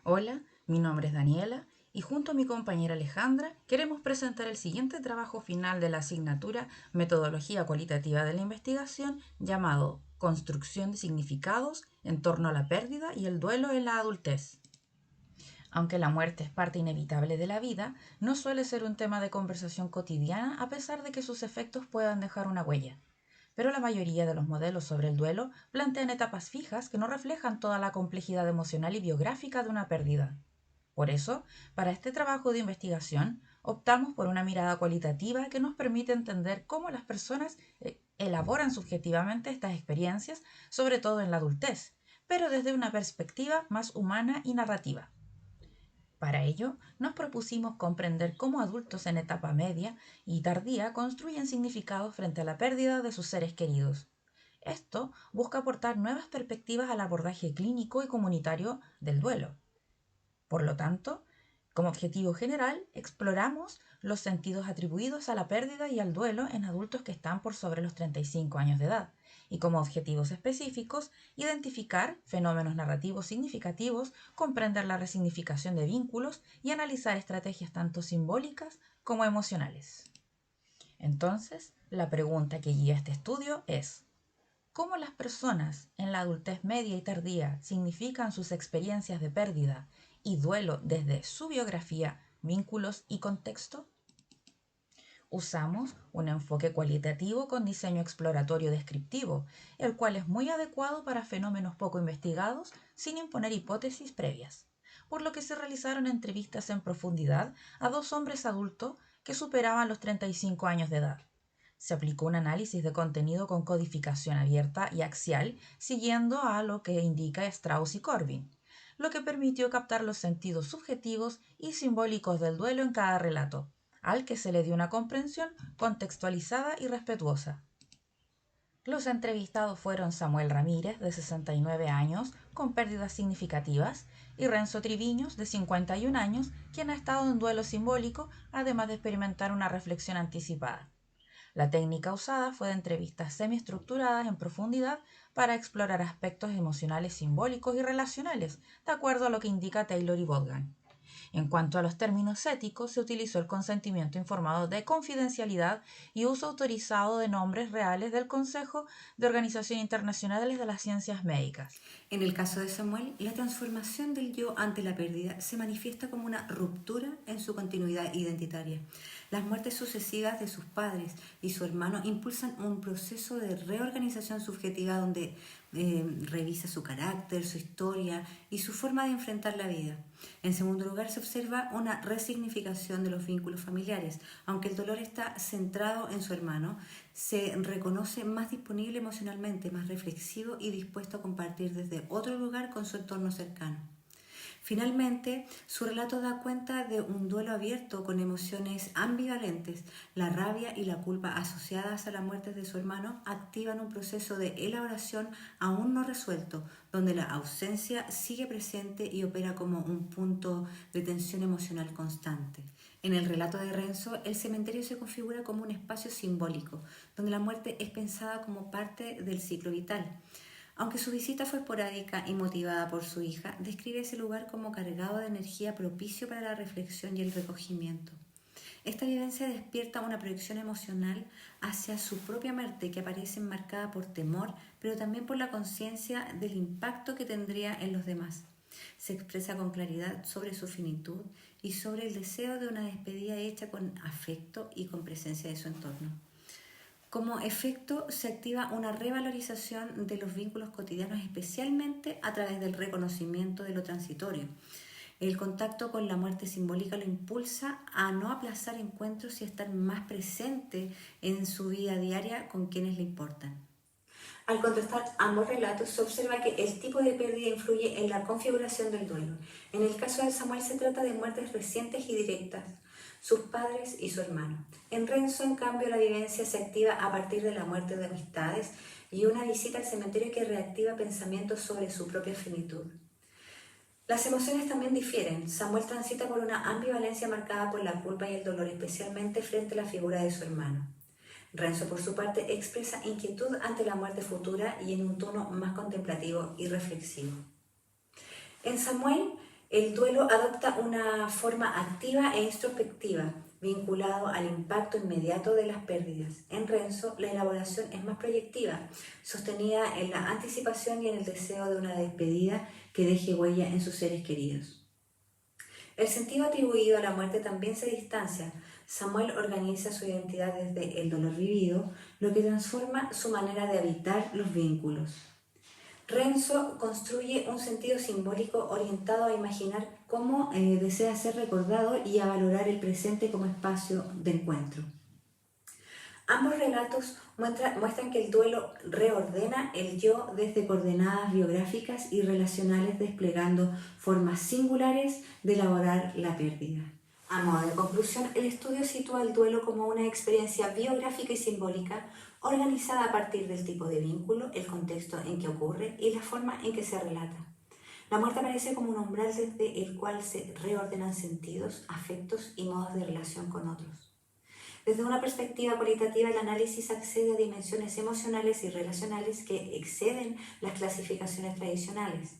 Hola, mi nombre es Daniela y junto a mi compañera Alejandra queremos presentar el siguiente trabajo final de la asignatura Metodología Cualitativa de la Investigación llamado Construcción de significados en torno a la pérdida y el duelo en la adultez. Aunque la muerte es parte inevitable de la vida, no suele ser un tema de conversación cotidiana a pesar de que sus efectos puedan dejar una huella. Pero la mayoría de los modelos sobre el duelo plantean etapas fijas que no reflejan toda la complejidad emocional y biográfica de una pérdida. Por eso, para este trabajo de investigación, optamos por una mirada cualitativa que nos permite entender cómo las personas elaboran subjetivamente estas experiencias, sobre todo en la adultez, pero desde una perspectiva más humana y narrativa. Para ello, nos propusimos comprender cómo adultos en etapa media y tardía construyen significados frente a la pérdida de sus seres queridos. Esto busca aportar nuevas perspectivas al abordaje clínico y comunitario del duelo. Por lo tanto, como objetivo general, exploramos los sentidos atribuidos a la pérdida y al duelo en adultos que están por sobre los 35 años de edad, y como objetivos específicos, identificar fenómenos narrativos significativos, comprender la resignificación de vínculos y analizar estrategias tanto simbólicas como emocionales. Entonces, la pregunta que guía este estudio es: ¿cómo las personas en la adultez media y tardía significan sus experiencias de pérdida y duelo desde su biografía, vínculos y contexto? Usamos un enfoque cualitativo con diseño exploratorio descriptivo, el cual es muy adecuado para fenómenos poco investigados sin imponer hipótesis previas, por lo que se realizaron entrevistas en profundidad a 2 hombres adultos que superaban los 35 años de edad. Se aplicó un análisis de contenido con codificación abierta y axial, siguiendo a lo que indica Strauss y Corbin, lo que permitió captar los sentidos subjetivos y simbólicos del duelo en cada relato, al que se le dio una comprensión contextualizada y respetuosa. Los entrevistados fueron Samuel Ramírez, de 69 años, con pérdidas significativas, y Renzo Triviños, de 51 años, quien ha estado en duelo simbólico, además de experimentar una reflexión anticipada. La técnica usada fue de entrevistas semiestructuradas en profundidad para explorar aspectos emocionales simbólicos y relacionales, de acuerdo a lo que indica Taylor y Bogdan. En cuanto a los términos éticos, se utilizó el consentimiento informado de confidencialidad y uso autorizado de nombres reales del Consejo de Organizaciones Internacionales de las Ciencias Médicas. En el caso de Samuel, la transformación del yo ante la pérdida se manifiesta como una ruptura en su continuidad identitaria. Las muertes sucesivas de sus padres y su hermano impulsan un proceso de reorganización subjetiva donde revisa su carácter, su historia y su forma de enfrentar la vida. En segundo lugar, se observa una resignificación de los vínculos familiares. Aunque el dolor está centrado en su hermano, se reconoce más disponible emocionalmente, más reflexivo y dispuesto a compartir desde otro lugar con su entorno cercano. Finalmente, su relato da cuenta de un duelo abierto con emociones ambivalentes. La rabia y la culpa asociadas a la muerte de su hermano activan un proceso de elaboración aún no resuelto, donde la ausencia sigue presente y opera como un punto de tensión emocional constante. En el relato de Renzo, el cementerio se configura como un espacio simbólico, donde la muerte es pensada como parte del ciclo vital. Aunque su visita fue esporádica y motivada por su hija, describe ese lugar como cargado de energía propicio para la reflexión y el recogimiento. Esta vivencia despierta una proyección emocional hacia su propia muerte que aparece enmarcada por temor, pero también por la conciencia del impacto que tendría en los demás. Se expresa con claridad sobre su finitud y sobre el deseo de una despedida hecha con afecto y con presencia de su entorno. Como efecto, se activa una revalorización de los vínculos cotidianos, especialmente a través del reconocimiento de lo transitorio. El contacto con la muerte simbólica lo impulsa a no aplazar encuentros y a estar más presente en su vida diaria con quienes le importan. Al contrastar ambos relatos, se observa que el tipo de pérdida influye en la configuración del duelo. En el caso de Samuel se trata de muertes recientes y directas, sus padres y su hermano. En Renzo, en cambio, la vivencia se activa a partir de la muerte de amistades y una visita al cementerio que reactiva pensamientos sobre su propia finitud. Las emociones también difieren. Samuel transita por una ambivalencia marcada por la culpa y el dolor, especialmente frente a la figura de su hermano. Renzo, por su parte, expresa inquietud ante la muerte futura y en un tono más contemplativo y reflexivo. En Samuel, El duelo adopta una forma activa e introspectiva, vinculado al impacto inmediato de las pérdidas. En Renzo, la elaboración es más proyectiva, sostenida en la anticipación y en el deseo de una despedida que deje huella en sus seres queridos. El sentido atribuido a la muerte también se distancia. Samuel organiza su identidad desde el dolor vivido, lo que transforma su manera de habitar los vínculos. Renzo construye un sentido simbólico orientado a imaginar cómo desea ser recordado y a valorar el presente como espacio de encuentro. Ambos relatos muestran que el duelo reordena el yo desde coordenadas biográficas y relacionales, desplegando formas singulares de elaborar la pérdida. A modo de conclusión, el estudio sitúa el duelo como una experiencia biográfica y simbólica organizada a partir del tipo de vínculo, el contexto en que ocurre y la forma en que se relata. La muerte aparece como un umbral desde el cual se reordenan sentidos, afectos y modos de relación con otros. Desde una perspectiva cualitativa, el análisis accede a dimensiones emocionales y relacionales que exceden las clasificaciones tradicionales.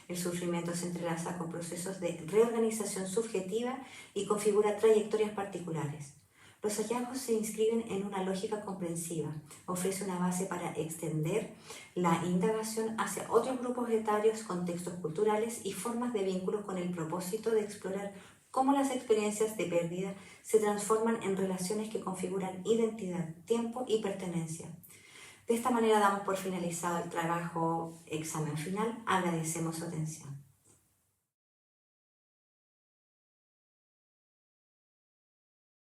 El sufrimiento se entrelaza con procesos de reorganización subjetiva y configura trayectorias particulares. Los hallazgos se inscriben en una lógica comprensiva, ofrece una base para extender la indagación hacia otros grupos etarios, contextos culturales y formas de vínculo con el propósito de explorar cómo las experiencias de pérdida se transforman en relaciones que configuran identidad, tiempo y pertenencia. De esta manera damos por finalizado el trabajo examen final. Agradecemos su atención.